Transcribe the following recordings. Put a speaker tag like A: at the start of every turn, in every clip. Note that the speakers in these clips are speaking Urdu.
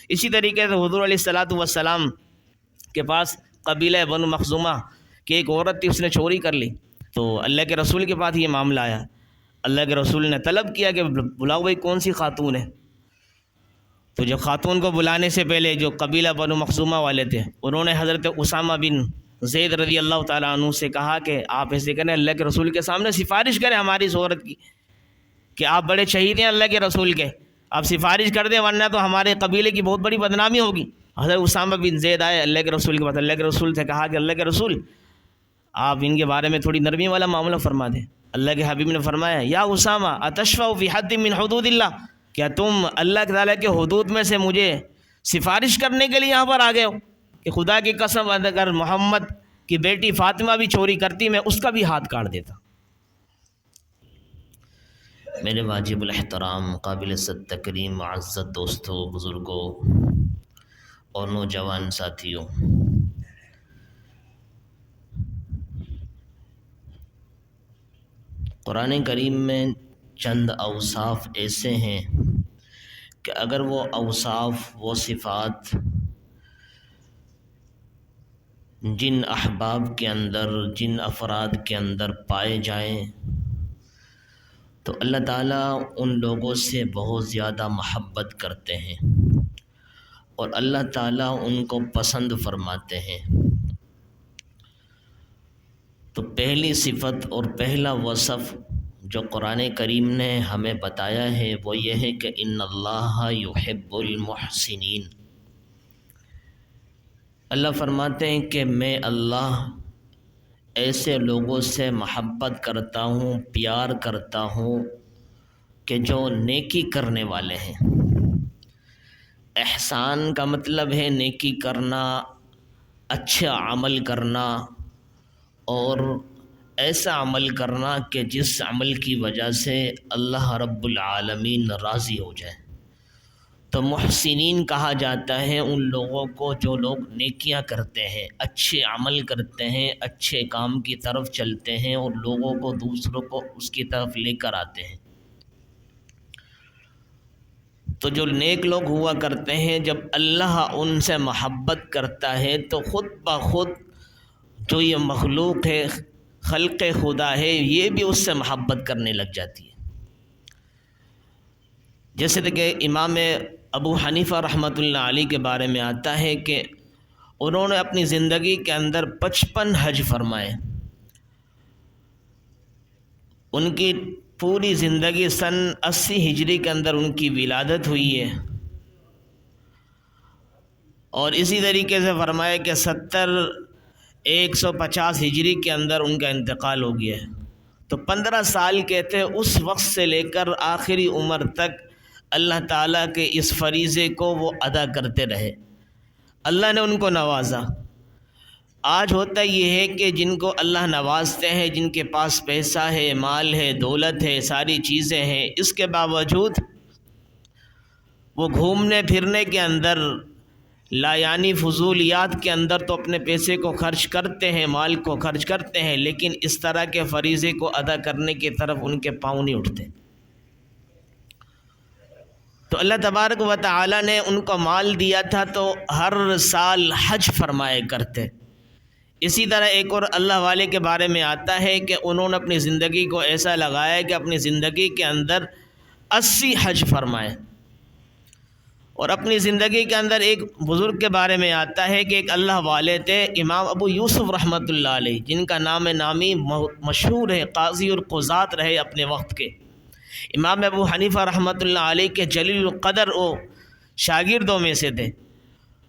A: اسی طریقے سے حضور علیہ الصلاۃ والسلام کے پاس قبیلہ بنو مخزومہ کی ایک عورت تھی، اس نے چوری کر لی، تو اللہ کے رسول کے پاس یہ معاملہ آیا۔ اللہ کے رسول نے طلب کیا کہ بلاؤ بھائی کون سی خاتون ہے، تو جو خاتون کو بلانے سے پہلے جو قبیلہ بنو مخزومہ والے تھے انہوں نے حضرت اسامہ بن زید رضی اللہ تعالیٰ عنہ سے کہا کہ آپ ایسے کریں، اللہ کے رسول کے سامنے سفارش کریں ہماری اس عورت کی کہ آپ بڑے شہید ہیں اللہ کے رسول کے، آپ سفارش کر دیں ورنہ تو ہمارے قبیلے کی بہت بڑی بدنامی ہوگی۔ حضرت اسامہ بن زید آئے اللہ کے رسول کے پاس، اللہ کے رسول سے کہا کہ اللہ کے رسول آپ ان کے بارے میں تھوڑی نرمی والا معاملہ فرما دیں۔ اللہ کے حبیب نے فرمایا یا اسامہ اتشفع فی حد من حدود اللہ، کیا تم اللہ تعالیٰ کے حدود میں سے مجھے سفارش کرنے کے لیے یہاں پر آ گئے ہو کہ خدا کی قسم اگر محمد کی بیٹی فاطمہ بھی چوری کرتی میں اس کا بھی ہاتھ کاٹ دیتا۔
B: میرے واجب الاحترام قابل تکریم معزز دوستوں، بزرگوں اور نوجوان ساتھیوں، قرآن کریم میں چند اوصاف ایسے ہیں کہ اگر وہ اوصاف، وہ صفات جن احباب کے اندر، جن افراد کے اندر پائے جائیں تو اللہ تعالیٰ ان لوگوں سے بہت زیادہ محبت کرتے ہیں اور اللہ تعالیٰ ان کو پسند فرماتے ہیں۔ تو پہلی صفت اور پہلا وصف جو قرآن کریم نے ہمیں بتایا ہے وہ یہ ہے کہ ان اللہ یحب المحسنین۔ اللہ فرماتے ہیں کہ میں اللہ ایسے لوگوں سے محبت کرتا ہوں، پیار کرتا ہوں کہ جو نیکی کرنے والے ہیں۔ احسان کا مطلب ہے نیکی کرنا، اچھا عمل کرنا اور ایسا عمل کرنا کہ جس عمل کی وجہ سے اللہ رب العالمین راضی ہو جائے۔ تو محسنین کہا جاتا ہے ان لوگوں کو جو لوگ نیکیاں کرتے ہیں، اچھے عمل کرتے ہیں، اچھے کام کی طرف چلتے ہیں اور لوگوں کو، دوسروں کو اس کی طرف لے کر آتے ہیں۔ تو جو نیک لوگ ہوا کرتے ہیں جب اللہ ان سے محبت کرتا ہے تو خود بخود جو یہ مخلوق ہے، خلق خدا ہے، یہ بھی اس سے محبت کرنے لگ جاتی ہے۔ جیسے کہ امام ابو حنیفہ رحمۃ اللہ علیہ کے بارے میں آتا ہے کہ انہوں نے اپنی زندگی کے اندر 55 حج فرمائے۔ ان کی پوری زندگی سن 80 ہجری کے اندر ان کی ولادت ہوئی ہے، اور اسی طریقے سے فرمایا کہ 150 ہجری کے اندر ان کا انتقال ہو گیا ہے۔ تو 15 سال کے تھے، اس وقت سے لے کر آخری عمر تک اللہ تعالیٰ کے اس فریضے کو وہ ادا کرتے رہے۔ اللہ نے ان کو نوازا۔ آج ہوتا یہ ہے کہ جن کو اللہ نوازتے ہیں، جن کے پاس پیسہ ہے، مال ہے، دولت ہے، ساری چیزیں ہیں، اس کے باوجود وہ گھومنے پھرنے کے اندر، لایعنی فضولیات کے اندر تو اپنے پیسے کو خرچ کرتے ہیں، مال کو خرچ کرتے ہیں، لیکن اس طرح کے فریضے کو ادا کرنے کی طرف ان کے پاؤں نہیں اٹھتے۔ تو اللہ تبارک و تعالی نے ان کو مال دیا تھا تو ہر سال حج فرمائے کرتے۔ اسی طرح ایک اور اللہ والے کے بارے میں آتا ہے کہ انہوں نے اپنی زندگی کو ایسا لگایا کہ اپنی زندگی کے اندر 80 حج فرمائے۔ اور اپنی زندگی کے اندر ایک بزرگ کے بارے میں آتا ہے کہ ایک اللہ والے تھے امام ابو یوسف رحمۃ اللہ علیہ، جن کا نام نامی مشہور ہے، قاضی اور قضات رہے اپنے وقت کے۔ امام ابو حنیفہ رحمۃ اللہ علیہ کے جلیل القدر و شاگردوں میں سے تھے۔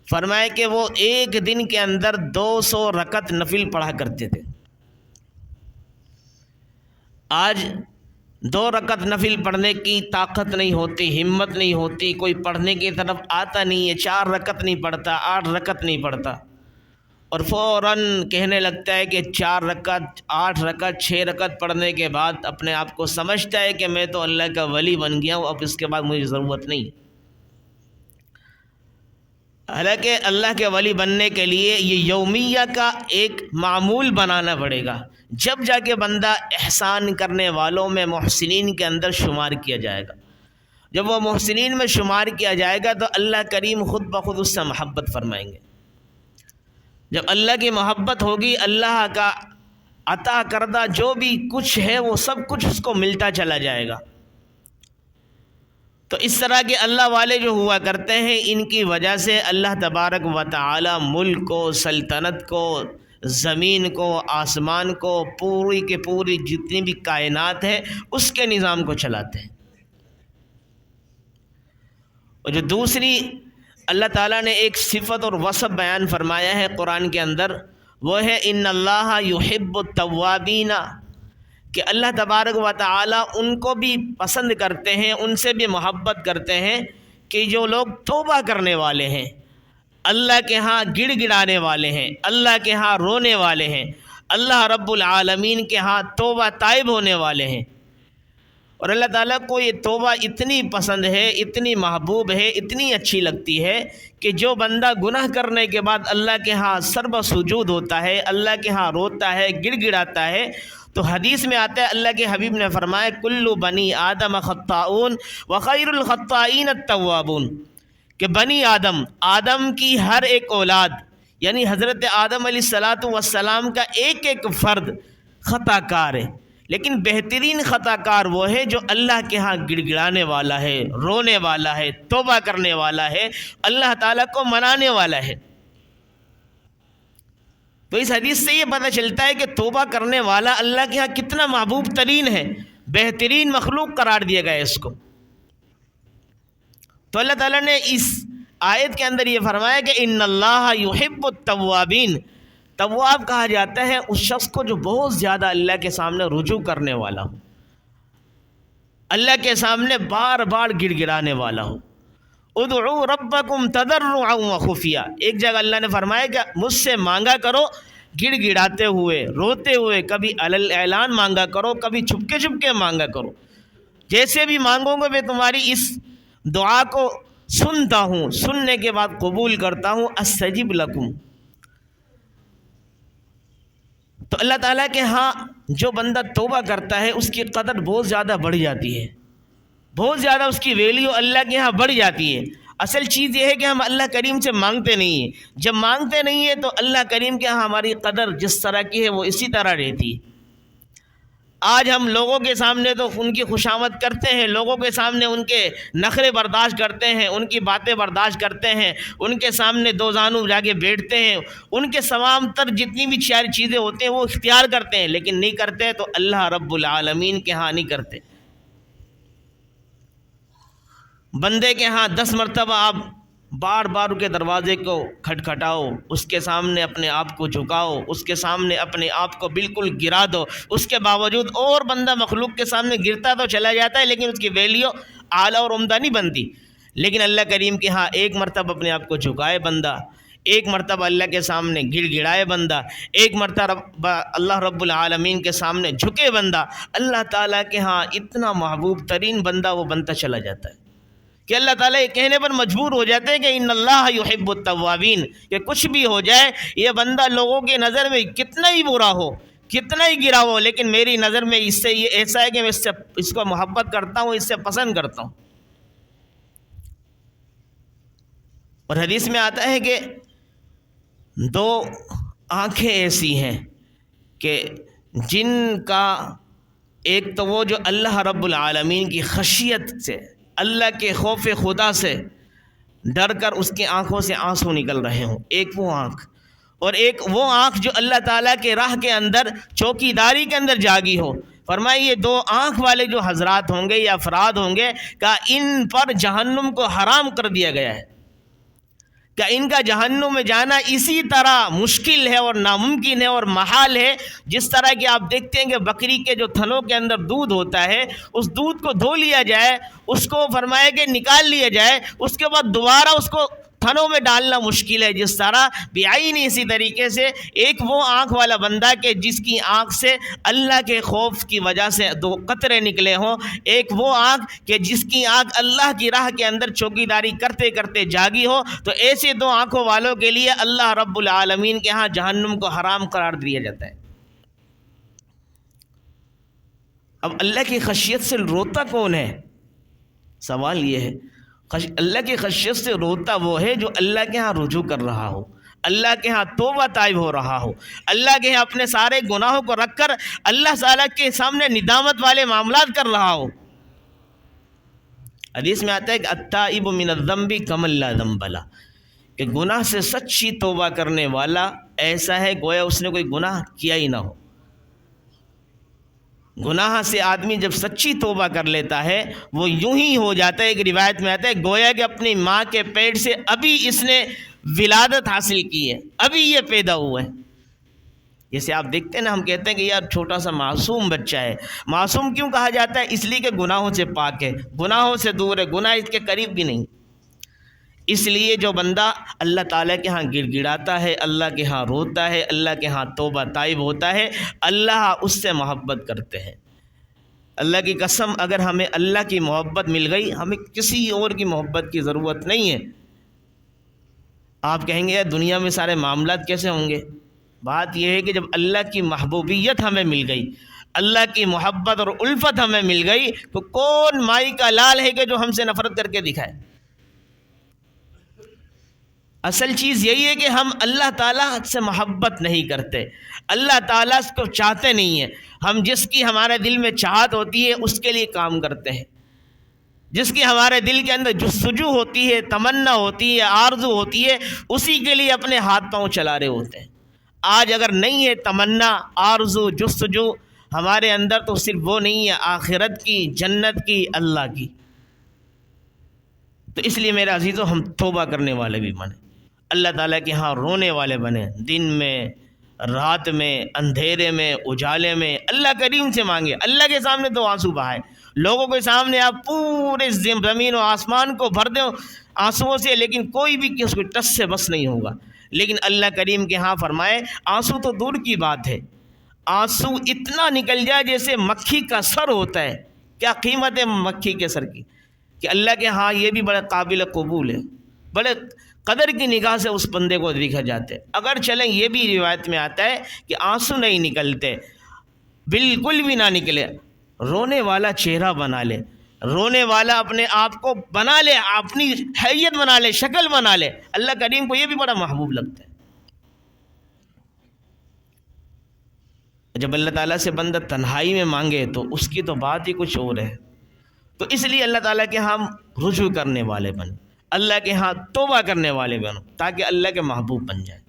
B: فرمائے کہ وہ ایک دن کے اندر 200 رکعت نفل پڑھا کرتے تھے۔ آج 2 رکعت نفل پڑھنے کی طاقت نہیں ہوتی، ہمت نہیں ہوتی، کوئی پڑھنے کی طرف آتا نہیں ہے، 4 رکعت نہیں پڑھتا، 8 رکعت نہیں پڑھتا، اور فوراً کہنے لگتا ہے کہ 4 رکعت، 8 رکعت، 6 رکعت پڑھنے کے بعد اپنے آپ کو سمجھتا ہے کہ میں تو اللہ کا ولی بن گیا ہوں، اب اس کے بعد مجھے ضرورت نہیں۔ حالانکہ اللہ کے ولی بننے کے لیے یہ یومیہ کا ایک معمول بنانا پڑے گا، جب جا کے بندہ احسان کرنے والوں میں، محسنین کے اندر شمار کیا جائے گا۔ جب وہ محسنین میں شمار کیا جائے گا تو اللہ کریم خود بخود اس سے محبت فرمائیں گے۔ جب اللہ کی محبت ہوگی، اللہ کا عطا کردہ جو بھی کچھ ہے وہ سب کچھ اس کو ملتا چلا جائے گا۔ تو اس طرح کے اللہ والے جو ہوا کرتے ہیں، ان کی وجہ سے اللہ تبارک و تعالی ملک کو، سلطنت کو، زمین کو، آسمان کو، پوری کے پوری جتنی بھی کائنات ہے اس کے نظام کو چلاتے ہیں۔ اور جو دوسری اللہ تعالیٰ نے ایک صفت اور وصف بیان فرمایا ہے قرآن کے اندر، وہ ہے ان اللہ یحب التوابین، کہ اللہ تبارک و تعالیٰ ان کو بھی پسند کرتے ہیں، ان سے بھی محبت کرتے ہیں کہ جو لوگ توبہ کرنے والے ہیں، اللہ کے ہاں گڑ گڑانے والے ہیں، اللہ کے ہاں رونے والے ہیں، اللہ رب العالمین کے ہاں توبہ تائب ہونے والے ہیں۔ اور اللہ تعالیٰ کو یہ توبہ اتنی پسند ہے، اتنی محبوب ہے، اتنی اچھی لگتی ہے کہ جو بندہ گناہ کرنے کے بعد اللہ کے ہاں سر سجود ہوتا ہے، اللہ کے ہاں روتا ہے، گڑ گڑاتا ہے، تو حدیث میں آتا ہے اللہ کے حبیب نے فرمایا کل بنی آدم خطاؤن وخیر الخطائین التوابون، کہ بنی آدم کی ہر ایک اولاد، یعنی حضرت آدم علیہ السلام کا ایک ایک فرد خطا کار ہے، لیکن بہترین خطا کار وہ ہے جو اللہ کے ہاں گڑ گڑانے والا ہے، رونے والا ہے، توبہ کرنے والا ہے، اللہ تعالیٰ کو منانے والا ہے۔ تو اس حدیث سے یہ پتہ چلتا ہے کہ توبہ کرنے والا اللہ کے ہاں کتنا محبوب ترین ہے، بہترین مخلوق قرار دیا گیا ہے اس کو۔ تو اللہ تعالیٰ نے اس آیت کے اندر یہ فرمایا کہ ان اللہ یحب التوابین، تواب کہا جاتا ہے اس شخص کو جو بہت زیادہ اللہ کے سامنے رجوع کرنے والا ہو، اللہ کے سامنے بار بار گڑ گڑانے والا ہو۔ ادعوا ربکم تضرعا وخفیا، ایک جگہ اللہ نے فرمایا کہ مجھ سے مانگا کرو گڑ گڑاتے ہوئے، روتے ہوئے، کبھی علل اعلان مانگا کرو، کبھی چھپکے چھپکے مانگا کرو، جیسے بھی مانگو گے میں تمہاری اس دعا کو سنتا ہوں، سننے کے بعد قبول کرتا ہوں، استجب لکم۔ تو اللہ تعالیٰ کے ہاں جو بندہ توبہ کرتا ہے اس کی قدر بہت زیادہ بڑھ جاتی ہے، بہت زیادہ اس کی ویلیو اللہ کے ہاں بڑھ جاتی ہے۔ اصل چیز یہ ہے کہ ہم اللہ کریم سے مانگتے نہیں ہیں، جب مانگتے نہیں ہیں تو اللہ کریم کے ہاں ہماری قدر جس طرح کی ہے وہ اسی طرح رہتی ہے۔ آج ہم لوگوں کے سامنے تو ان کی خوشامد کرتے ہیں، لوگوں کے سامنے ان کے نخرے برداشت کرتے ہیں، ان کی باتیں برداشت کرتے ہیں، ان کے سامنے دو زانو جا کے بیٹھتے ہیں، ان کے تمام تر جتنی بھی چار چیزیں ہوتے ہیں وہ اختیار کرتے ہیں، لیکن نہیں کرتے تو اللہ رب العالمین کے ہاں نہیں کرتے۔ بندے کے ہاں 10 مرتبہ آپ بار بار کے دروازے کو کھٹکھٹاؤ، اس کے سامنے اپنے آپ کو جھکاؤ، اس کے سامنے اپنے آپ کو بالکل گرا دو، اس کے باوجود اور بندہ مخلوق کے سامنے گرتا تو چلا جاتا ہے لیکن اس کی ویلیو اعلیٰ اور عمدہ نہیں بنتی۔ لیکن اللہ کریم کے ہاں ایک مرتبہ اپنے آپ کو جھکائے بندہ، ایک مرتبہ اللہ کے سامنے گڑ گڑائے بندہ، ایک مرتبہ اللہ رب العالمین کے سامنے جھکے بندہ، اللہ تعالیٰ کے ہاں اتنا محبوب ترین بندہ وہ بنتا چلا جاتا ہے کہ اللہ تعالیٰ یہ کہنے پر مجبور ہو جاتے ہیں کہ ان اللہ یحب التوابین، کہ کچھ بھی ہو جائے یہ بندہ لوگوں کی نظر میں کتنا ہی برا ہو، کتنا ہی گرا ہو، لیکن میری نظر میں اس سے یہ ایسا ہے کہ میں اس کو محبت کرتا ہوں، اس سے پسند کرتا ہوں۔ اور حدیث میں آتا ہے کہ 2 آنکھیں ایسی ہیں کہ جن کا ایک تو وہ جو اللہ رب العالمین کی خشیت سے، اللہ کے خوف خدا سے ڈر کر اس کی آنکھوں سے آنسو نکل رہے ہوں، ایک وہ آنکھ، اور ایک وہ آنکھ جو اللہ تعالیٰ کے راہ کے اندر چوکی داری کے اندر جاگی ہو۔ فرمائے یہ 2 آنکھ والے جو حضرات ہوں گے یا افراد ہوں گے کہ ان پر جہنم کو حرام کر دیا گیا ہے، کہ ان کا جہنم میں جانا اسی طرح مشکل ہے اور ناممکن ہے اور محال ہے جس طرح کہ آپ دیکھتے ہیں کہ بکری کے جو تھنوں کے اندر دودھ ہوتا ہے، اس دودھ کو دھو لیا جائے، اس کو فرمایا کہ نکال لیا جائے، اس کے بعد دوبارہ اس کو تھنوں میں ڈالنا مشکل ہے، جس طرح بیائی نہیں، اسی طریقے سے ایک وہ آنکھ والا بندہ کہ جس کی آنکھ سے اللہ کے خوف کی وجہ سے 2 قطرے نکلے ہوں، ایک وہ آنکھ کہ جس کی آنکھ اللہ کی راہ کے اندر چوکی داری کرتے کرتے جاگی ہو، تو ایسے 2 آنکھوں والوں کے لیے اللہ رب العالمین کے ہاں جہنم کو حرام قرار دیا جاتا ہے۔ اب اللہ کی خشیت سے روتا کون ہے؟
A: سوال یہ ہے اللہ کی خشیت سے روتا وہ ہے جو اللہ کے ہاں رجوع کر رہا ہو، اللہ کے ہاں توبہ طائب ہو رہا ہو، اللہ کے ہاں اپنے سارے گناہوں کو رکھ کر اللہ تعالیٰ کے سامنے ندامت والے معاملات کر رہا ہو۔ حدیث میں آتا ہے کہ التائب من الذنب کمن لا ذنب لہ، کہ گناہ سے سچی توبہ کرنے والا ایسا ہے گویا اس نے کوئی گناہ کیا ہی نہ ہو۔ گناہ سے آدمی جب سچی توبہ کر لیتا ہے وہ یوں ہی ہو جاتا ہے، ایک روایت میں آتا ہے گویا کہ اپنی ماں کے پیٹ سے ابھی اس نے ولادت حاصل کی ہے، ابھی یہ پیدا ہوا ہے۔ جیسے آپ دیکھتے ہیں نا، ہم کہتے ہیں کہ یار چھوٹا سا معصوم بچہ ہے۔ معصوم کیوں کہا جاتا ہے؟ اس لیے کہ گناہوں سے پاک ہے، گناہوں سے دور ہے، گناہ اس کے قریب بھی نہیں۔ اس لیے جو بندہ اللہ تعالیٰ کے ہاں گڑ گڑاتا ہے، اللہ کے ہاں روتا ہے، اللہ کے ہاں توبہ طائب ہوتا ہے، اللہ اس سے محبت کرتے ہیں۔ اللہ کی قسم، اگر ہمیں اللہ کی محبت مل گئی، ہمیں کسی اور کی محبت کی ضرورت نہیں ہے۔ آپ کہیں گے یار دنیا میں سارے معاملات کیسے ہوں گے؟ بات یہ ہے کہ جب اللہ کی محبوبیت ہمیں مل گئی، اللہ کی محبت اور الفت ہمیں مل گئی، تو کون مائی کا لال ہے کہ جو ہم سے نفرت کر کے دکھائے؟ اصل چیز یہی ہے کہ ہم اللہ تعالیٰ سے محبت نہیں کرتے، اللہ تعالیٰ کو چاہتے نہیں ہیں۔ ہم جس کی ہمارے دل میں چاہت ہوتی ہے اس کے لیے کام کرتے ہیں، جس کی ہمارے دل کے اندر جستجو ہوتی ہے، تمنا ہوتی ہے، آرزو ہوتی ہے، اسی کے لیے اپنے ہاتھ پاؤں چلا رہے ہوتے ہیں۔ آج اگر نہیں ہے تمنا، آرزو، جستجو ہمارے اندر، تو صرف وہ نہیں ہے، آخرت کی، جنت کی، اللہ کی۔ تو اس لیے میرے عزیزو، ہم توبہ کرنے والے بھی بنیں، اللہ تعالیٰ کے ہاں رونے والے بنیں، دن میں، رات میں، اندھیرے میں، اجالے میں، اللہ کریم سے مانگے۔ اللہ کے سامنے تو آنسو بہائے، لوگوں کے سامنے آپ پورے زمین و آسمان کو بھر دیں آنسوؤں سے، لیکن کوئی بھی اس کو ٹس سے بس نہیں ہوگا۔ لیکن اللہ کریم کے ہاں فرمائے آنسو تو دور کی بات ہے، آنسو اتنا نکل جائے جیسے مکھی کا سر ہوتا ہے۔ کیا قیمت ہے مکھی کے سر کی، کہ اللہ کے ہاں یہ بھی بڑے قابل قبول ہے، بڑے قدر کی نگاہ سے اس بندے کو دیکھا جاتا ہے۔ اگر چلیں یہ بھی روایت میں آتا ہے کہ آنسو نہیں نکلتے، بالکل بھی نہ نکلے، رونے والا چہرہ بنا لے، رونے والا اپنے آپ کو بنا لے، اپنی حیت بنا لے، شکل بنا لے، اللہ کریم کو یہ بھی بڑا محبوب لگتا ہے۔ جب اللہ تعالیٰ سے بندہ تنہائی میں مانگے تو اس کی تو بات ہی کچھ اور ہے۔ تو اس لیے اللہ تعالیٰ کے ہاں رجوع کرنے والے بنیں، اللہ کے ہاں توبہ کرنے والے بنو، تاکہ اللہ کے محبوب بن جائیں۔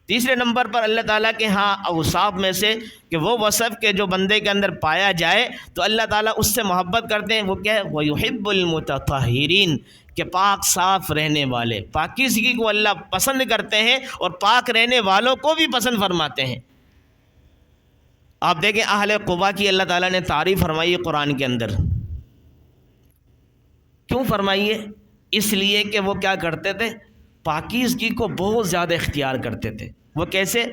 A: تیسرے نمبر پر اللہ تعالیٰ کے ہاں اوصاف میں سے کہ وہ وصف کے جو بندے کے اندر پایا جائے تو اللہ تعالیٰ اس سے محبت کرتے ہیں، وہ کیا ہے؟ وَيُحِبُّ الْمُتَطَهِّرِينَ، کہ پاک صاف رہنے والے، پاکیزگی کو اللہ پسند کرتے ہیں اور پاک رہنے والوں کو بھی پسند فرماتے ہیں۔ آپ دیکھیں اہل قباء کی اللہ تعالیٰ نے تعریف فرمائی ہے قرآن کے اندر۔ کیوں فرمائی ہے؟ اس لیے کہ وہ کیا کرتے تھے؟ پاکیزگی کو بہت زیادہ اختیار کرتے تھے۔ وہ کیسے؟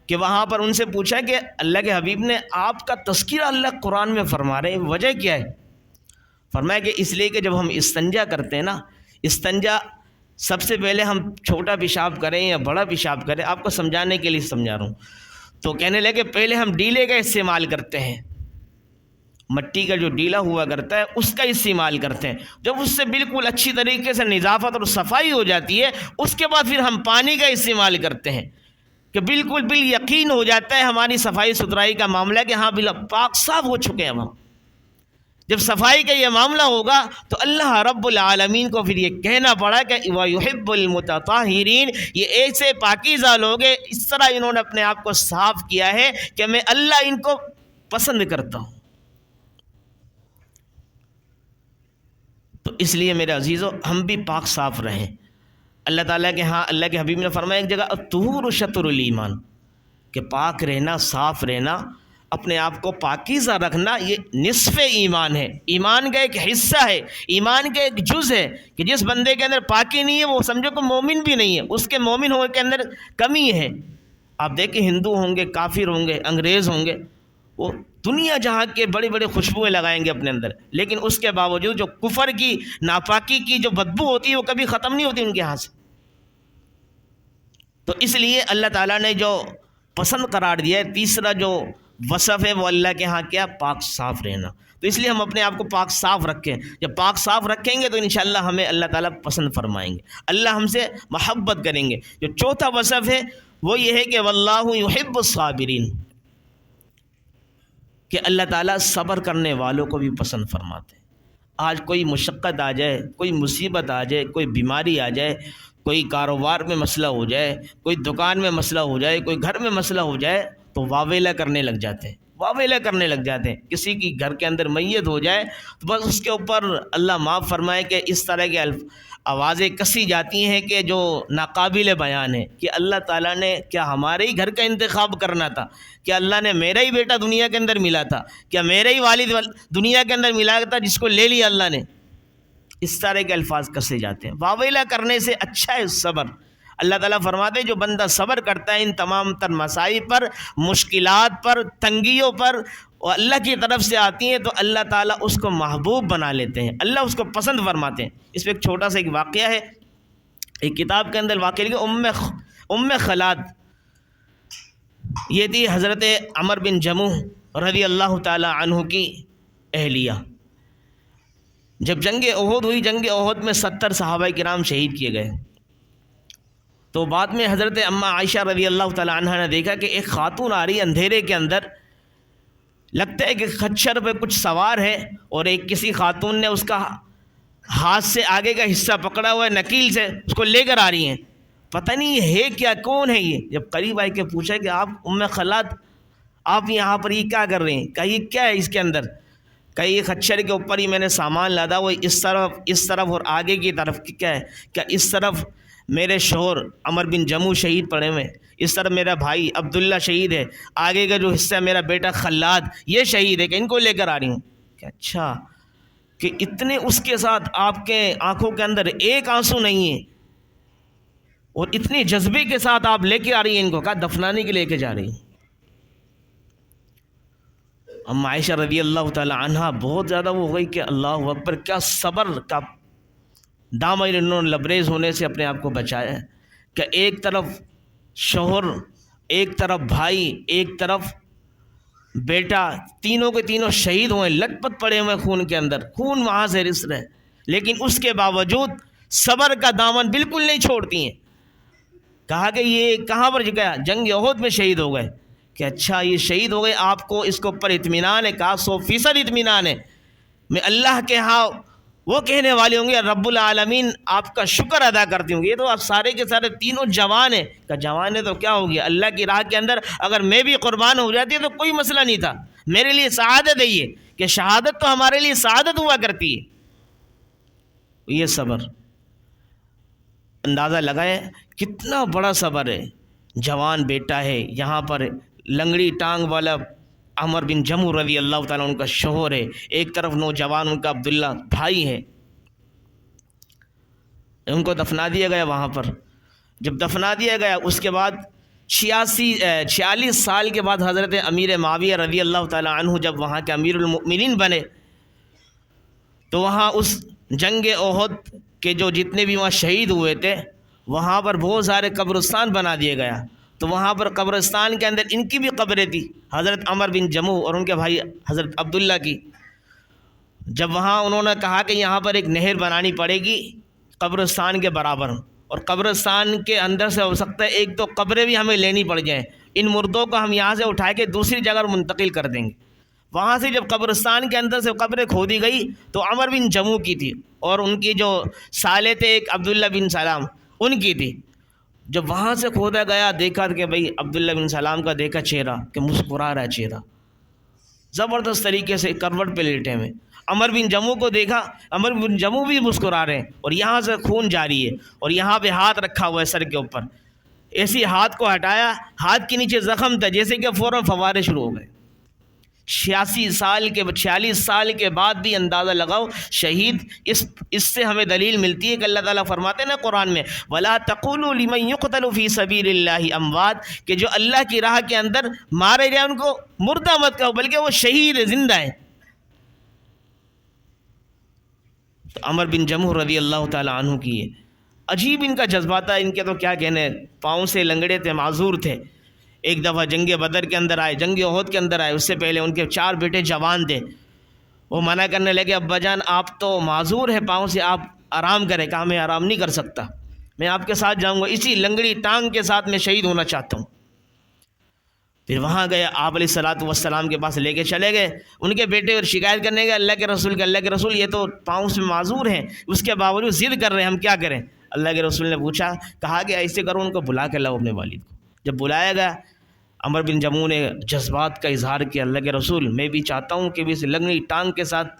A: کہ وہاں پر ان سے پوچھا کہ اللہ کے حبیب نے آپ کا تذکرہ اللہ قرآن میں فرما رہے ہیں، وجہ کیا ہے؟ فرمایا کہ اس لیے کہ جب ہم استنجا کرتے ہیں نا، استنجا سب سے پہلے ہم چھوٹا پیشاب کریں یا بڑا پیشاب کریں، آپ کو سمجھانے کے لیے سمجھا رہا ہوں، تو کہنے لگے پہلے ہم ڈیلے کا استعمال کرتے ہیں، مٹی کا جو ڈیلا ہوا کرتا ہے اس کا استعمال کرتے ہیں۔ جب اس سے بالکل اچھی طریقے سے نظافت اور صفائی ہو جاتی ہے، اس کے بعد پھر ہم پانی کا استعمال کرتے ہیں، کہ بالکل یقین ہو جاتا ہے ہماری صفائی ستھرائی کا معاملہ کہ ہاں بالکل پاک صاف ہو چکے ہیں ہم۔ جب صفائی کا یہ معاملہ ہوگا تو اللہ رب العالمین کو پھر یہ کہنا پڑا کہ وَيُحِبُّ الْمُتَطَهِّرِينَ، یہ ایسے پاکیزہ لوگ ہیں، اس طرح انہوں نے اپنے آپ کو صاف کیا ہے کہ میں اللہ ان کو پسند کرتا ہوں۔ تو اس لیے میرے عزیزو، ہم بھی پاک صاف رہیں۔ اللہ تعالیٰ کے ہاں اللہ کے حبیب نے فرمایا ایک جگہ الطہور شطر الایمان، کہ پاک رہنا، صاف رہنا، اپنے آپ کو پاکیزہ رکھنا، یہ نصف ایمان ہے، ایمان کا ایک حصہ ہے، ایمان کا ایک جز ہے، کہ جس بندے کے اندر پاکی نہیں ہے وہ سمجھو کہ مومن بھی نہیں ہے، اس کے مومن ہونے کے اندر کمی ہے۔ آپ دیکھیں ہندو ہوں گے، کافر ہوں گے، انگریز ہوں گے، وہ دنیا جہاں کے بڑی بڑی خوشبوئیں لگائیں گے اپنے اندر، لیکن اس کے باوجود جو کفر کی، ناپاکی کی جو بدبو ہوتی ہے وہ کبھی ختم نہیں ہوتی ان کے ہاں سے۔ تو اس لیے اللہ تعالیٰ نے جو پسند قرار دیا ہے، تیسرا جو
B: وصف ہے وہ اللہ کے ہاں کیا؟ پاک صاف رہنا۔ تو اس لیے ہم اپنے آپ کو پاک صاف رکھیں۔ جب پاک صاف رکھیں گے تو انشاءاللہ ہمیں اللہ تعالیٰ پسند فرمائیں گے، اللہ ہم سے محبت کریں گے۔ جو چوتھا وصف ہے وہ یہ ہے کہ واللہ یحب الصابرین، کہ اللہ تعالیٰ صبر کرنے والوں کو بھی پسند فرماتے ہیں۔ آج کوئی مشقت آ جائے، کوئی مصیبت آ جائے، کوئی بیماری آ جائے، کوئی کاروبار میں مسئلہ ہو جائے، کوئی دکان میں مسئلہ ہو جائے، کوئی گھر میں مسئلہ ہو جائے تو واویلا کرنے لگ جاتے ہیں، واویلا کرنے لگ جاتے ہیں۔ کسی کی گھر کے اندر میت ہو جائے تو بس اس کے اوپر اللہ معاف فرمائے کہ اس طرح کے آوازیں کسی جاتی ہیں کہ جو ناقابل بیان ہے، کہ اللہ تعالیٰ نے کیا ہمارے ہی گھر کا انتخاب کرنا تھا؟ کیا اللہ نے میرا ہی بیٹا دنیا کے اندر ملا تھا؟ کیا میرا ہی والد دنیا کے اندر ملا تھا جس کو لے لیا اللہ نے؟ اس طرح کے الفاظ کسے جاتے ہیں۔ واویلا کرنے سے اچھا ہے صبر۔ اللہ تعالیٰ فرماتے ہیں جو بندہ صبر کرتا ہے ان تمام تر مسائل پر، مشکلات پر، تنگیوں پر، اور اللہ کی طرف سے آتی ہیں تو اللہ تعالیٰ اس کو محبوب بنا لیتے ہیں، اللہ اس کو پسند فرماتے ہیں۔ اس پہ ایک چھوٹا سا ایک واقعہ ہے، ایک کتاب کے اندر واقعہ لکھا ام خلاد، یہ تھی حضرت عمر بن جموح رضی اللہ تعالیٰ عنہ کی اہلیہ۔ جب جنگ احد ہوئی، جنگ احد میں 70 صحابہ کرام شہید کیے گئے، تو بعد میں حضرت اماں عائشہ رضی اللہ تعالیٰ عنہ نے دیکھا کہ ایک خاتون آ رہی ہے اندھیرے کے اندر، لگتا ہے کہ خچر پہ کچھ سوار ہے، اور ایک کسی خاتون نے اس کا ہاتھ سے آگے کا حصہ پکڑا ہوا ہے نکیل سے، اس کو لے کر آ رہی ہیں۔ پتہ نہیں یہ ہے کیا، کون ہے یہ؟ جب قریب آئے کے پوچھا کہ آپ ام خلاد، آپ یہاں پر یہ کیا کر رہے ہیں؟ کہا یہ کیا ہے اس کے اندر؟ کہا یہ خچر کے اوپر ہی میں نے سامان لادا، وہ اس طرف اور آگے کی طرف کیا ہے؟ کیا اس طرف میرے شوہر عمر بن جموح شہید پڑے ہوئے، اس طرف میرا بھائی عبداللہ شہید ہے، آگے کا جو حصہ میرا بیٹا خلاد یہ شہید ہے، کہ ان کو لے کر آ رہی ہوں۔ کہ اچھا، کہ اتنے اس کے ساتھ آپ کے آنکھوں کے اندر ایک آنسو نہیں ہے، اور اتنے جذبے کے ساتھ آپ لے کے آ رہی ہیں ان کو؟ کہا دفنانے کے لے کے جا رہی ہیں۔ ام عائشہ رضی اللہ تعالی عنہ بہت زیادہ وہ ہو گئی کہ اللہ اکبر، کیا صبر کا دامن انہوں نے لبریز ہونے سے اپنے آپ کو بچایا ہے، کہ ایک طرف شوہر، ایک طرف بھائی، ایک طرف بیٹا، تینوں کے تینوں شہید ہوئے، لٹ پٹ پڑے ہوئے خون کے اندر، خون وہاں سے رس رہے، لیکن اس کے باوجود صبر کا دامن بالکل نہیں چھوڑتی ہیں۔ کہا کہ یہ کہاں پر گیا؟ جنگ احد میں شہید ہو گئے۔ کہ اچھا یہ شہید ہو گئے، آپ کو اس کے اوپر اطمینان ہے؟ کہا 100% اطمینان ہے، میں اللہ کے ہاں وہ کہنے والے ہوں گے رب العالمین آپ کا شکر ادا کرتی ہوں گی۔ یہ تو آپ سارے کے سارے تینوں جوان ہیں۔ کہ جوان ہے تو کیا ہو گیا، اللہ کی راہ کے اندر اگر میں بھی قربان ہو جاتی تو کوئی مسئلہ نہیں تھا، میرے لیے سعادت ہے یہ، کہ شہادت تو ہمارے لیے سعادت ہوا کرتی ہے۔ یہ صبر اندازہ لگائیں کتنا بڑا صبر ہے۔ جوان بیٹا ہے، یہاں پر لنگڑی ٹانگ والا عمر بن جموح رضی اللہ تعالیٰ ان کا شوہر ہے، ایک طرف نوجوان ان کا عبداللہ بھائی ہے، ان کو دفنا دیا گیا وہاں پر۔ جب دفنا دیا گیا اس کے بعد 46 سال کے بعد حضرت امیر معاویہ رضی اللہ تعالیٰ عنہ جب وہاں کے امیر المؤمنین بنے، تو وہاں اس جنگ احد کے جو جتنے بھی وہاں شہید ہوئے تھے وہاں پر بہت سارے قبرستان بنا دیا گیا، تو وہاں پر قبرستان کے اندر ان کی بھی قبریں تھی، حضرت عمر بن جموح اور ان کے بھائی حضرت عبداللہ کی۔ جب وہاں انہوں نے کہا کہ یہاں پر ایک نہر بنانی پڑے گی قبرستان کے برابر، اور قبرستان کے اندر سے ہو سکتا ہے ایک تو قبریں بھی ہمیں لینی پڑ جائیں، ان مردوں کو ہم یہاں سے اٹھا کے دوسری جگہ منتقل کر دیں گے۔ وہاں سے جب قبرستان کے اندر سے قبریں کھودی گئی تو عمر بن جموح کی تھی، اور ان کی جو سالے تھے ایک عبداللہ بن سلام ان کی تھی۔ جب وہاں سے کھودا گیا دیکھا کہ بھئی عبداللہ بن سلام کا دیکھا چہرہ کہ مسکرا رہا ہے چہرہ، زبردست طریقے سے کروٹ پہ لیٹے ہوئے۔ عمر بن جموح کو دیکھا، عمر بن جموح بھی مسکرا رہے ہیں، اور یہاں سے خون جاری ہے، اور یہاں پہ ہاتھ رکھا ہوا ہے سر کے اوپر، ایسی ہاتھ کو ہٹایا، ہاتھ کے نیچے زخم تھا، جیسے کہ فوراً فوارے شروع ہو گئے۔ 46 سال کے بعد بھی اندازہ لگاؤ شہید، اس سے ہمیں دلیل ملتی ہے کہ اللہ تعالیٰ فرماتے ہیں نا قرآن میں وَلَا تَقُولُوا لِمَن يُقْتَلُ فِي سَبِيلِ اللَّهِ أَمْوَاتٌ، کہ جو اللہ کی راہ کے اندر مارے جائیں ان کو مردہ مت کہو، بلکہ وہ شہید ہے، زندہ ہے۔ تو عمر بن جموح رضی اللہ تعالیٰ عنہ کی عجیب ان کا جذبہ تھا، ان کے تو کیا کہنے، پاؤں سے لنگڑے تھے، معذور تھے،
A: ایک دفعہ جنگ بدر کے اندر آئے، جنگ احد کے اندر آئے، اس سے پہلے ان کے 4 بیٹے جوان تھے، وہ منع کرنے لگے ابا جان آپ تو معذور ہے پاؤں سے، آپ آرام کریں۔ کہا میں آرام نہیں کر سکتا، میں آپ کے ساتھ جاؤں گا، اسی لنگڑی ٹانگ کے ساتھ میں شہید ہونا چاہتا ہوں۔ پھر وہاں گئے، آپ علیہ الصلوۃ والسلام کے پاس لے کے چلے گئے، ان کے بیٹے اور شکایت کرنے گئے اللہ کے رسول یہ تو پاؤں سے معذور ہیں، اس کے باوجود ضد کر رہے ہیں، ہم کیا کریں؟ اللہ کے رسول نے پوچھا، کہا کہ ایسے کرو ان کو بلا کے لاؤ اپنے والد کو۔ جب بلایا گیا، عمر بن جموع نے جذبات کا اظہار کیا، اللہ کے رسول میں بھی چاہتا ہوں کہ بھی اس لنگڑی ٹانگ کے ساتھ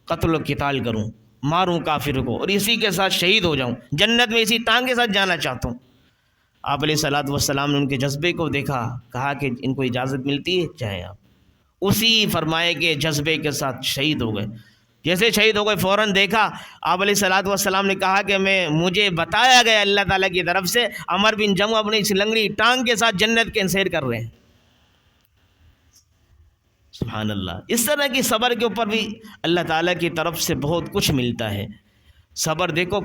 A: قتل و قتال کروں، ماروں کافر کو اور اسی کے ساتھ شہید ہو جاؤں، جنت میں اسی ٹانگ کے ساتھ جانا چاہتا ہوں۔ آپ علیہ الصلوۃ والسلام نے ان کے جذبے کو دیکھا، کہا کہ ان کو اجازت ملتی ہے جائیں آپ، اسی فرمائے کے جذبے کے ساتھ شہید ہو گئے۔ جیسے شہید ہو گئے فوراً دیکھا آپ علیہ الصلوۃ والسلام نے کہا کہ مجھے بتایا گیا اللہ تعالیٰ کی طرف سے عمر بن جموع اپنی اس لنگڑی ٹانگ کے ساتھ جنت کے سیر کر رہے ہیں۔ سبحان اللہ، اس طرح کی صبر کے اوپر بھی اللہ تعالیٰ کی طرف سے بہت کچھ ملتا ہے۔ صبر دیکھو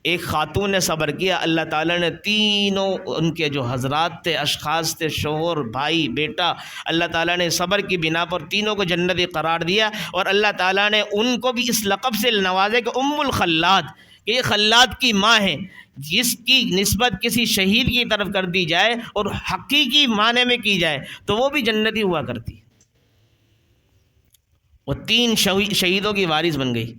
A: ایک خاتون نے صبر کیا، اللہ تعالیٰ نے تینوں ان کے جو حضرات تھے، اشخاص تھے، شوہر، بھائی، بیٹا، اللہ تعالیٰ نے صبر کی بنا پر تینوں کو جنتی قرار دیا، اور اللہ تعالیٰ نے ان کو بھی اس لقب سے نوازے کہ ام الخلاد، کہ یہ خلاد کی ماں ہے، جس کی نسبت کسی شہید کی طرف کر دی جائے اور حقیقی معنی میں کی جائے تو وہ بھی جنتی ہوا کرتی۔ وہ 3 شہیدوں کی وارث بن گئی،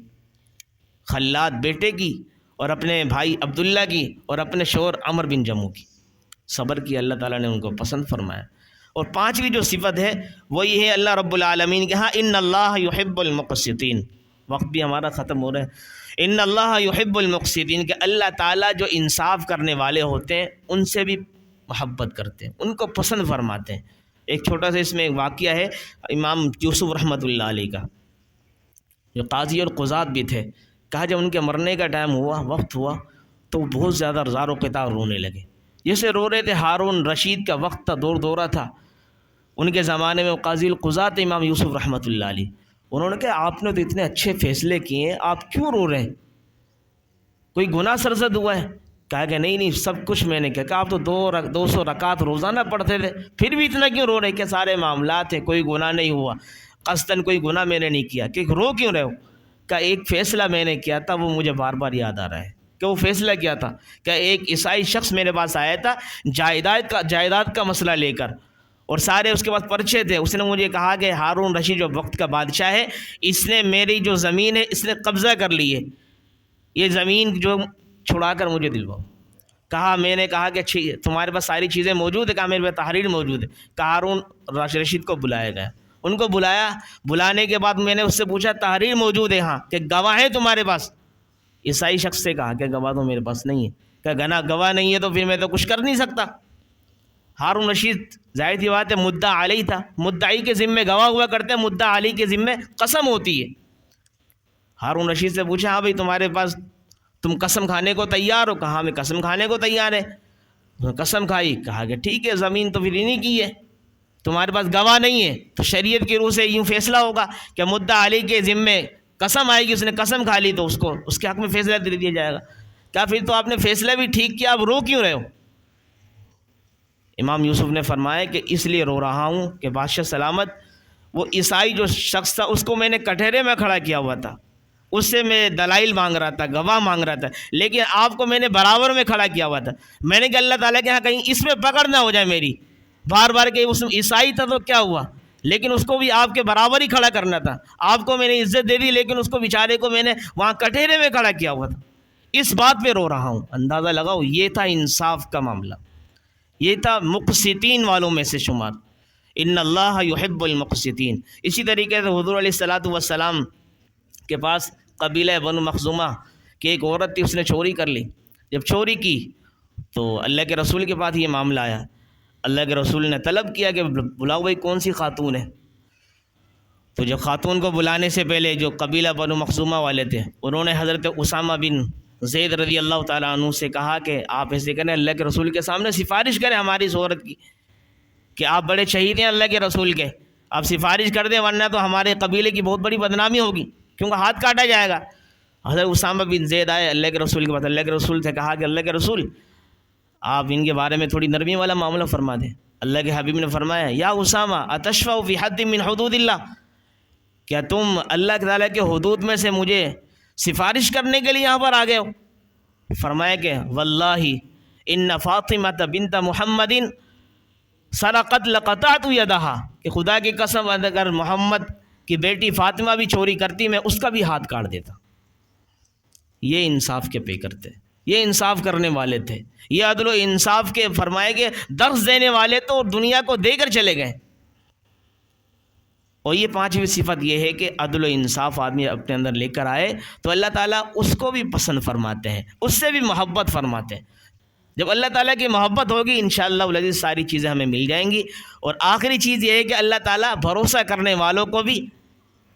A: خلاد بیٹے کی اور اپنے بھائی عبداللہ کی اور اپنے شوہر عمر بن جموع کی۔ صبر کی اللہ تعالیٰ نے ان کو پسند فرمایا۔ اور 5ویں جو صفت ہے وہ یہ ہے اللہ رب العالمین کے ہاں ان اللہ یحب المقسطین۔ وقت بھی ہمارا ختم ہو رہا ہے۔ ان اللہ یحب المقسطین، کہ اللہ تعالیٰ جو انصاف کرنے والے ہوتے ہیں ان سے بھی محبت کرتے ہیں، ان کو پسند فرماتے ہیں۔ ایک چھوٹا سا اس میں ایک واقعہ ہے امام یوسف رحمۃ اللہ علیہ کا، جو قاضی اور قضات بھی تھے۔ کہا جب ان کے مرنے کا ٹائم ہوا، وقت ہوا، تو بہت زیادہ زار و قطار رونے لگے، جیسے رو رہے تھے ہارون رشید کا وقت تھا، دور دورہ تھا ان کے زمانے میں، وہ قاضی القضات امام یوسف رحمۃ اللہ علیہ۔ انہوں نے کہا آپ نے تو اتنے اچھے فیصلے کیے ہیں، آپ کیوں رو رہے ہیں؟ کوئی گناہ سرزد ہوا ہے؟ کہا کہ نہیں سب کچھ میں نے کیا۔ کہا آپ تو 200 رکعت روزانہ پڑھتے تھے، پھر بھی اتنا کیوں رو رہے؟ کہ سارے معاملات ہیں، کوئی گناہ نہیں ہوا، قصداً کوئی گناہ میں نے نہیں کیا۔ کہ رو کیوں رہے ہو؟ کہ ایک فیصلہ میں نے کیا تھا، وہ مجھے بار بار یاد آ رہا ہے۔ کہ وہ فیصلہ کیا تھا؟ کہ ایک عیسائی شخص میرے پاس آیا تھا جائیداد کا مسئلہ لے کر، اور سارے اس کے پاس پرچے تھے۔ اس نے مجھے کہا کہ ہارون رشید جو وقت کا بادشاہ ہے، اس نے میری جو زمین ہے اس نے قبضہ کر لی ہے، یہ زمین جو چھڑا کر مجھے دلواؤ۔ کہا میں نے کہا کہ تمہارے پاس ساری چیزیں موجود ہیں؟ کہا میرے پاس تحریر موجود ہے۔ کہ ہارون رشید کو بلایا گیا، ان کو بلایا، بلانے کے بعد میں نے اس سے پوچھا تحریر موجود ہے ہاں، کہ گواہ ہے تمہارے پاس؟ عیسائی شخص سے کہا کہ گواہ تو میرے پاس نہیں ہے۔ کہ گواہ نہیں ہے تو پھر میں تو کچھ کر نہیں سکتا۔ ہارون رشید ظاہر سی بات ہے مدعا علیہ تھا، مدعی کے ذمے گواہ ہوا کرتے ہیں، مدعا علیہ کے ذمے قسم ہوتی ہے۔ ہارون رشید سے پوچھا ہاں بھائی تمہارے پاس تم قسم کھانے کو تیار ہو؟ کہا میں قسم کھانے کو تیار ہے۔ قسم کھائی، کہا کہ ٹھیک ہے زمین تو پھر انہیں کی ہے، تمہارے پاس گواہ نہیں ہے تو شریعت کی روح سے یوں فیصلہ ہوگا کہ مدعا علی کے ذمے قسم آئے گی، اس نے قسم کھا لی تو اس کے حق میں فیصلہ دے دیا جائے گا۔ کیا پھر تو آپ نے فیصلہ بھی ٹھیک کیا، اب رو کیوں رہے ہو؟ امام یوسف نے فرمایا کہ اس لیے رو رہا ہوں کہ بادشاہ سلامت، وہ عیسائی جو شخص تھا اس کو میں نے کٹہرے میں کھڑا کیا ہوا تھا، اس سے میں دلائل مانگ رہا تھا، گواہ مانگ رہا تھا، لیکن آپ کو میں نے برابر میں کھڑا کیا ہوا تھا۔ میں نے کہا اللہ تعالیٰ کے یہاں کہیں اس میں پکڑ نہ ہو جائے میری، بار بار کہ اس عیسائی تھا تو کیا ہوا، لیکن اس کو بھی آپ کے برابر ہی کھڑا کرنا تھا۔ آپ کو میں نے عزت دے دی لیکن اس کو بیچارے کو میں نے وہاں کٹہرے میں کھڑا کیا ہوا تھا۔ اس بات پہ رو رہا ہوں۔ اندازہ لگاؤ، یہ تھا انصاف کا معاملہ، یہ تھا مقسطین والوں میں سے شمار۔ ان اللہ یحب المقسطین۔ اسی طریقے سے حضور علیہ الصلوۃ والسلام کے پاس قبیلہ بنو مخزومہ کی ایک عورت تھی، اس نے چوری کر لی۔ جب چوری کی تو اللہ کے رسول کے پاس یہ معاملہ آیا۔ اللہ کے رسول نے طلب کیا کہ بلاؤ بھائی کون سی خاتون ہے۔ تو جو خاتون کو بلانے سے پہلے جو قبیلہ بنو مخزومہ والے تھے انہوں نے حضرت اسامہ بن زید رضی اللہ تعالیٰ عنہ سے کہا کہ آپ ایسے کریں، اللہ کے رسول کے سامنے سفارش کریں ہماری اس عورت کی کہ آپ بڑے شہید ہیں اللہ کے رسول کے، آپ سفارش کر دیں ورنہ تو ہمارے قبیلے کی بہت بڑی بدنامی ہوگی، کیونکہ ہاتھ کاٹا جائے گا۔ حضرت اسامہ بن زید آئے اللہ کے رسول کے پاس، اللہ کے رسول سے کہا کہ اللہ کے رسول آپ ان کے بارے میں تھوڑی نرمی والا معاملہ فرما دیں۔ اللہ کے حبیب نے فرمایا یا اسامہ اتشفع فی حد من حدود اللہ، کیا تم اللہ تعالیٰ کے حدود میں سے مجھے سفارش کرنے کے لیے یہاں پر آ گئے ہو؟ فرمایا کہ واللہ ان فاطمۃ بنت محمد سرقت لقطعت یدہا، کہ خدا کی قسم اگر محمد کی بیٹی فاطمہ بھی چوری کرتی میں اس کا بھی ہاتھ کاٹ دیتا۔ یہ انصاف کے پیکر تھے، یہ انصاف کرنے والے تھے، یہ عدل و انصاف کے فرمائے کہ درس دینے والے تو دنیا کو دے کر چلے گئے۔ اور یہ پانچویں صفت یہ ہے کہ عدل و انصاف آدمی اپنے اندر لے کر آئے تو اللہ تعالیٰ اس کو بھی پسند فرماتے ہیں، اس سے بھی محبت فرماتے ہیں۔ جب اللہ تعالیٰ کی محبت ہوگی انشاءاللہ العزیز ساری چیزیں ہمیں مل جائیں گی۔ اور آخری چیز یہ ہے کہ اللہ تعالیٰ بھروسہ کرنے والوں کو بھی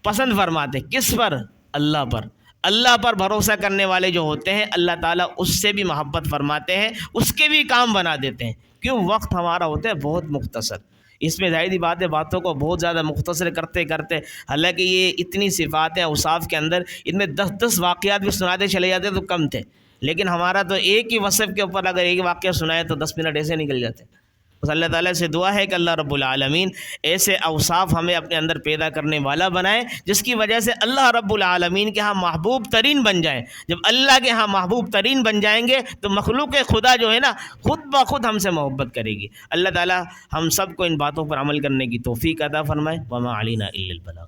A: پسند فرماتے ہیں۔ کس پر؟ اللہ پر۔ اللہ پر بھروسہ کرنے والے جو ہوتے ہیں اللہ تعالیٰ اس سے بھی محبت فرماتے ہیں، اس کے بھی کام بنا دیتے ہیں۔ کیوں؟ وقت ہمارا ہوتا ہے بہت مختصر، اس میں ظاہری بات ہے باتوں کو بہت زیادہ مختصر کرتے کرتے، حالانکہ یہ اتنی صفات ہیں اوصاف کے اندر، ان میں 10 واقعات بھی سناتے چلے جاتے تو کم تھے، لیکن ہمارا تو ایک ہی وصف کے اوپر اگر ایک واقعہ سنائے تو 10 منٹ ایسے نکل جاتے۔ بس اللہ تعالیٰ سے دعا ہے کہ اللہ رب العالمین ایسے اوصاف ہمیں اپنے اندر پیدا کرنے والا بنائے جس کی وجہ سے اللہ رب العالمین کے ہاں محبوب ترین بن جائیں۔ جب اللہ کے ہاں محبوب ترین بن جائیں گے تو مخلوق خدا جو ہے نا خود بخود ہم سے محبت کرے گی۔ اللہ تعالیٰ ہم سب کو ان باتوں پر عمل کرنے کی توفیق عطا فرمائے۔ وما علینا الا البلاغ۔